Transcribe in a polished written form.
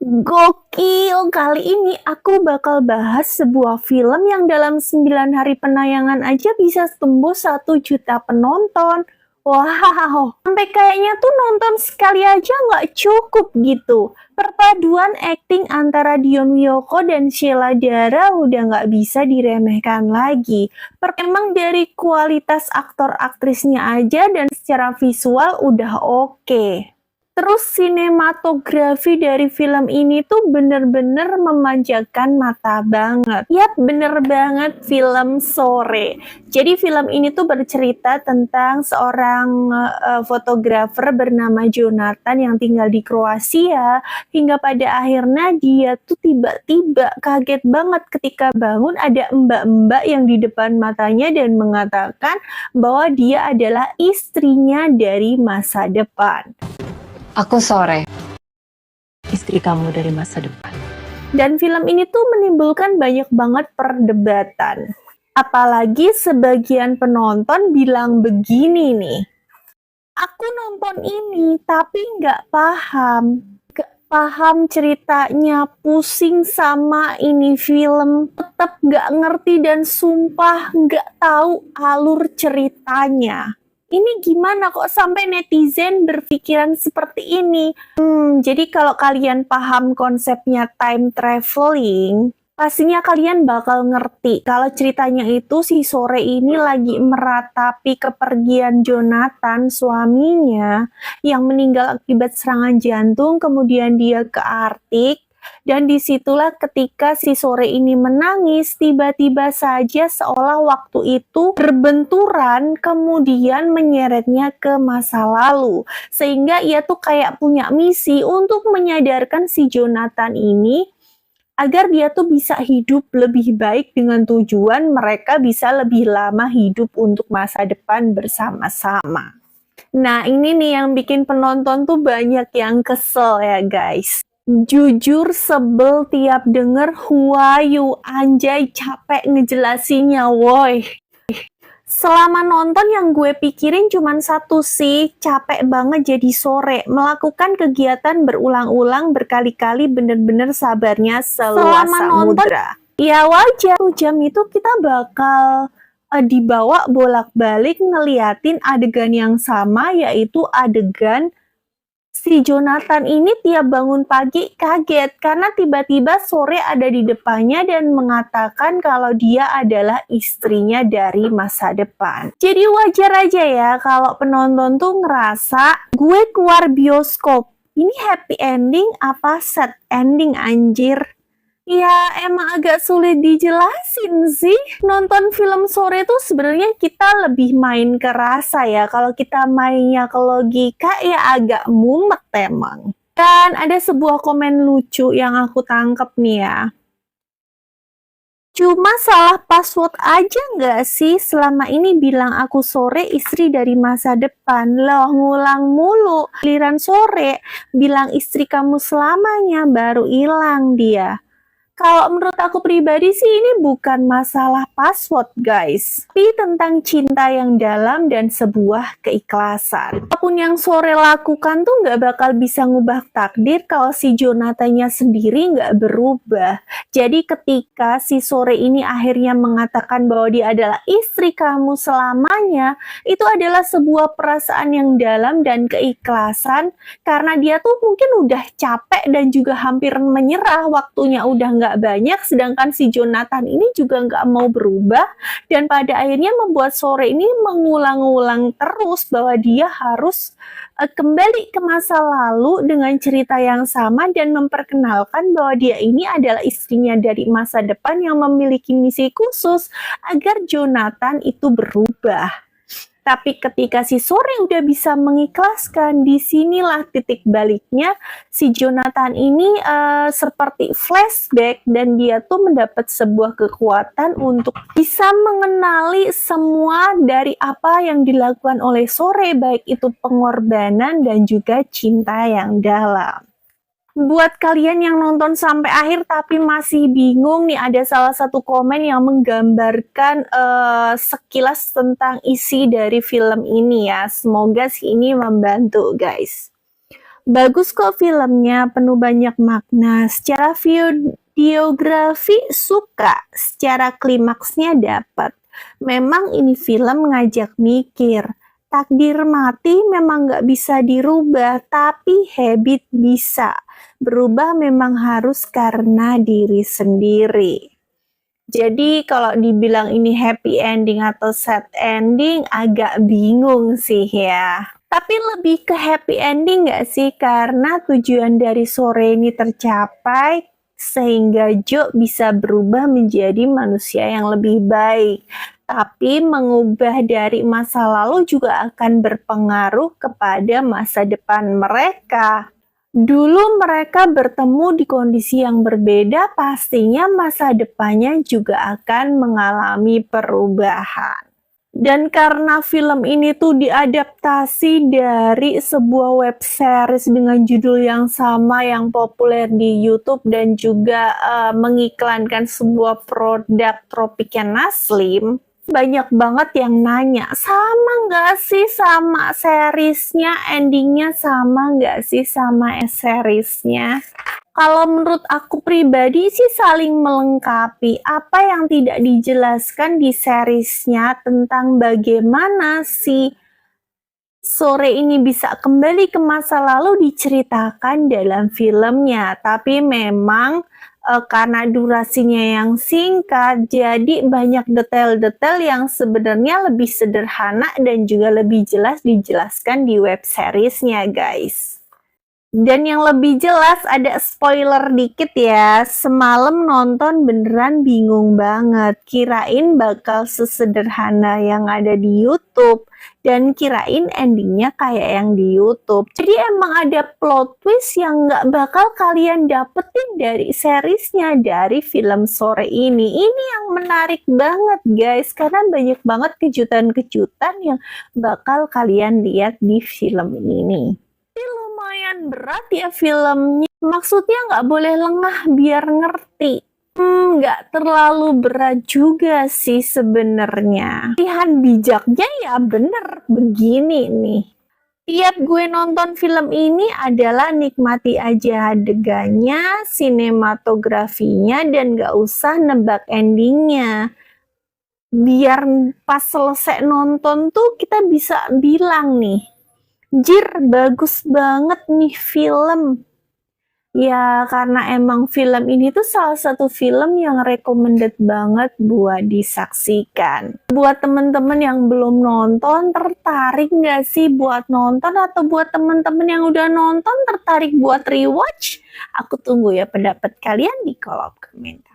Gokil, kali ini aku bakal bahas sebuah film yang dalam 9 hari penayangan aja bisa tembus 1 juta penonton. Wow, sampai kayaknya tuh nonton sekali aja nggak cukup gitu. Perpaduan akting antara Dion Wiyoko dan Sheila Dara udah nggak bisa diremehkan lagi. Emang dari kualitas aktor aktrisnya aja dan secara visual udah oke. Terus sinematografi dari film ini tuh bener-bener memanjakan mata banget. Yap, bener banget film Sore. Jadi film ini tuh bercerita tentang seorang fotografer bernama Jonathan yang tinggal di Kroasia. Hingga pada akhirnya dia tuh tiba-tiba kaget banget ketika bangun ada mbak-mbak yang di depan matanya dan mengatakan bahwa dia adalah istrinya dari masa depan. Aku Sore, istri kamu dari masa depan. Dan film ini tuh menimbulkan banyak banget perdebatan. Apalagi sebagian penonton bilang begini nih. Aku nonton ini tapi nggak paham. Nggak paham ceritanya, pusing sama ini film. Tetap nggak ngerti dan sumpah nggak tahu alur ceritanya. Ini gimana kok sampai netizen berpikiran seperti ini? Jadi kalau kalian paham konsepnya time traveling, pastinya kalian bakal ngerti kalau ceritanya itu si Sore ini lagi meratapi kepergian Jonathan, suaminya, yang meninggal akibat serangan jantung, kemudian dia ke Arktik. Dan disitulah ketika si Sore ini menangis, tiba-tiba saja seolah waktu itu berbenturan kemudian menyeretnya ke masa lalu. Sehingga ia tuh kayak punya misi untuk menyadarkan si Jonathan ini agar dia tuh bisa hidup lebih baik dengan tujuan mereka bisa lebih lama hidup untuk masa depan bersama-sama. Nah ini nih yang bikin penonton tuh banyak yang kesel ya guys. Jujur sebel tiap denger Huayu, anjay capek ngejelasinnya woi. Selama nonton yang gue pikirin cuman satu sih, capek banget jadi Sore, melakukan kegiatan berulang-ulang berkali-kali bener-bener sabarnya seluas samudra. Ya wajar, 1 jam itu kita bakal dibawa bolak-balik ngeliatin adegan yang sama, yaitu adegan si Jonathan ini tiap bangun pagi kaget karena tiba-tiba Sore ada di depannya dan mengatakan kalau dia adalah istrinya dari masa depan. Jadi wajar aja ya kalau penonton tuh ngerasa gue keluar bioskop. Ini happy ending apa sad ending anjir? Ya emang agak sulit dijelasin sih. Nonton film Sore tuh sebenarnya kita lebih main ke rasa ya. Kalau kita mainnya ke logika ya agak mumet emang. Dan ada sebuah komen lucu yang aku tangkep nih ya. Cuma salah password aja nggak sih selama ini bilang aku Sore istri dari masa depan. Loh ngulang mulu. Giliran Sore bilang istri kamu selamanya baru hilang dia. Kalau menurut aku pribadi sih ini bukan masalah password guys, tapi tentang cinta yang dalam dan sebuah keikhlasan. Apapun yang Sore lakukan tuh nggak bakal bisa ngubah takdir kalau si Jonathannya sendiri nggak berubah. Jadi ketika si Sore ini akhirnya mengatakan bahwa dia adalah istri kamu selamanya, itu adalah sebuah perasaan yang dalam dan keikhlasan karena dia tuh mungkin udah capek dan juga hampir menyerah, waktunya udah nggak banyak, sedangkan si Jonathan ini juga nggak mau berubah dan pada akhirnya membuat Sore ini mengulang-ulang terus bahwa dia harus kembali ke masa lalu dengan cerita yang sama dan memperkenalkan bahwa dia ini adalah istrinya dari masa depan yang memiliki misi khusus agar Jonathan itu berubah. Tapi ketika si Sore udah bisa mengikhlaskan, disinilah titik baliknya si Jonathan ini seperti flashback dan dia tuh mendapat sebuah kekuatan untuk bisa mengenali semua dari apa yang dilakukan oleh Sore, baik itu pengorbanan dan juga cinta yang dalam. Buat kalian yang nonton sampai akhir tapi masih bingung nih, ada salah satu komen yang menggambarkan sekilas tentang isi dari film ini ya. Semoga sih ini membantu guys. Bagus kok filmnya, penuh banyak makna. Secara videografi suka, secara klimaksnya dapat. Memang ini film ngajak mikir. Takdir mati memang nggak bisa dirubah, tapi habit bisa. Berubah memang harus karena diri sendiri. Jadi kalau dibilang ini happy ending atau sad ending agak bingung sih ya. Tapi lebih ke happy ending nggak sih? Karena tujuan dari sore ini tercapai sehingga Jo bisa berubah menjadi manusia yang lebih baik. Tapi mengubah dari masa lalu juga akan berpengaruh kepada masa depan mereka. Dulu mereka bertemu di kondisi yang berbeda, pastinya masa depannya juga akan mengalami perubahan. Dan karena film ini tuh diadaptasi dari sebuah web series dengan judul yang sama yang populer di YouTube dan juga mengiklankan sebuah produk Tropicana Slim, banyak banget yang nanya, sama nggak sih sama seriesnya, endingnya sama nggak sih sama seriesnya? Kalau menurut aku pribadi sih saling melengkapi. Apa yang tidak dijelaskan di seriesnya tentang bagaimana si sore ini bisa kembali ke masa lalu diceritakan dalam filmnya. Tapi memang karena durasinya yang singkat, jadi banyak detail-detail yang sebenarnya lebih sederhana dan juga lebih jelas dijelaskan di web seriesnya, guys. Dan yang lebih jelas ada spoiler dikit ya, semalam nonton beneran bingung banget, kirain bakal sesederhana yang ada di YouTube, dan kirain endingnya kayak yang di YouTube. Jadi emang ada plot twist yang nggak bakal kalian dapetin dari seriesnya, dari film sore ini. Ini yang menarik banget guys, karena banyak banget kejutan-kejutan yang bakal kalian lihat di film ini. Lumayan berat ya filmnya, maksudnya nggak boleh lengah biar ngerti. Nggak terlalu berat juga sih sebenarnya. Pilihan bijaknya ya bener begini nih. Tiap gue nonton film ini adalah nikmati aja adegannya, sinematografinya, dan nggak usah nebak endingnya. Biar pas selesai nonton tuh kita bisa bilang nih, Jir, bagus banget nih film. Ya, karena emang film ini tuh salah satu film yang recommended banget buat disaksikan. Buat temen-temen yang belum nonton, tertarik nggak sih buat nonton? Atau buat temen-temen yang udah nonton, tertarik buat rewatch? Aku tunggu ya pendapat kalian di kolom komentar.